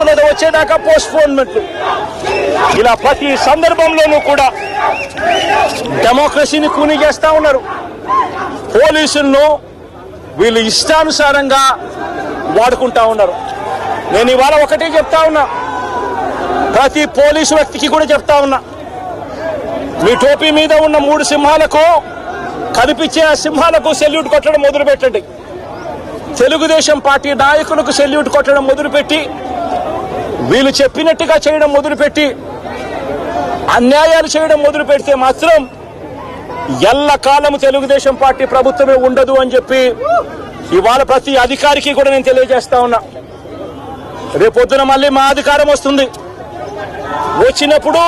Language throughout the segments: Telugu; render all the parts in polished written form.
సమగ్రత వచ్చేదాకా పోస్ట్పోన్మెంట్లు, ఇలా ప్రతి సందర్భంలోనూ కూడా డెమోక్రసీని కూని చేస్తా ఉన్నారు. పోలీసులను వీళ్ళు ఇష్టానుసారంగా వాడుకుంటా ఉన్నారు. నేను ఇవాళ ఒకటే చెప్తా ఉన్నా, ప్రతి పోలీసు వ్యక్తికి కూడా చెప్తా ఉన్నా, మీ టోపీ మీద ఉన్న 3 సింహాలకు కనిపించే ఆ సింహాలకు సెల్యూట్ కొట్టడం మొదలుపెట్టండి. తెలుగుదేశం పార్టీ నాయకులకు సెల్యూట్ కొట్టడం మొదలుపెట్టి, వీళ్ళు చెప్పినట్టుగా చేయడం మొదలుపెట్టి, అన్యాయాలు చేయడం మొదలు పెడితే మాత్రం ఎల్లకాలం తెలుగుదేశం పార్టీ ప్రభుత్వమే ఉండదు అని చెప్పి ఇవాళ ప్రతి అధికారికి కూడా నేను తెలియజేస్తా ఉన్నా. రేపొద్దున మళ్ళీ మా అధికారం వస్తుంది. వచ్చినప్పుడు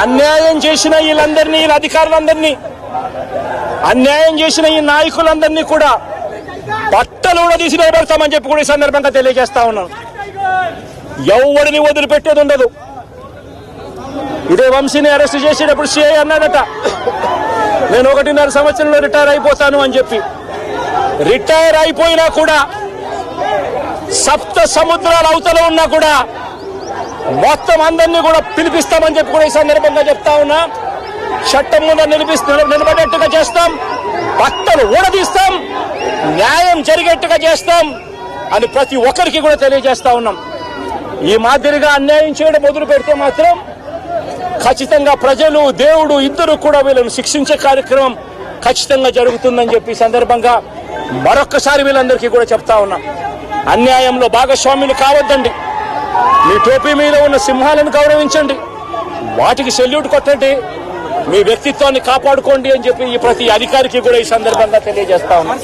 అన్యాయం చేసిన వీళ్ళందరినీ, వీళ్ళ అధికారులందరినీ, అన్యాయం చేసిన ఈ నాయకులందరినీ కూడా బట్టలు కూడా తీసి నిలబెడతామని చెప్పి కూడా ఈ సందర్భంగా తెలియజేస్తా ఉన్నాను. ఎవరిని వదిలిపెట్టేది ఉండదు. ఇదే వంశీని అరెస్ట్ చేసేటప్పుడు సిఐ అన్నాడట, నేను 1.5 సంవత్సరంలో రిటైర్ అయిపోతాను అని చెప్పి. రిటైర్ అయిపోయినా కూడా, సప్త సముద్రాల అవతల ఉన్నా కూడా మొత్తం అందరినీ కూడా పిలిపిస్తామని చెప్పి కూడా ఈ సందర్భంగా చెప్తా ఉన్నా. చట్టం ముందు నిలబడేట్టుగా చేస్తాం, బట్టలు ఊడదీస్తాం, న్యాయం జరిగేట్టుగా చేస్తాం అని ప్రతి ఒక్కరికి కూడా తెలియజేస్తా ఉన్నాం. ఈ మాదిరిగా అన్యాయం చేయడం మొదలు పెడితే మాత్రం ఖచ్చితంగా ప్రజలు, దేవుడు ఇద్దరు కూడా వీళ్ళను శిక్షించే కార్యక్రమం ఖచ్చితంగా జరుగుతుందని చెప్పి సందర్భంగా మరొక్కసారి వీళ్ళందరికీ కూడా చెప్తా ఉన్నాం. అన్యాయంలో భాగస్వాములు కావద్దండి. మీ టోపీ మీద ఉన్న సింహాలను గౌరవించండి, వాటికి సెల్యూట్ కొట్టండి, మీ వ్యక్తిత్వాన్ని కాపాడుకోండి అని చెప్పి ఈ ప్రతి అధికారికి కూడా ఈ సందర్భంగా తెలియజేస్తా ఉన్నాం.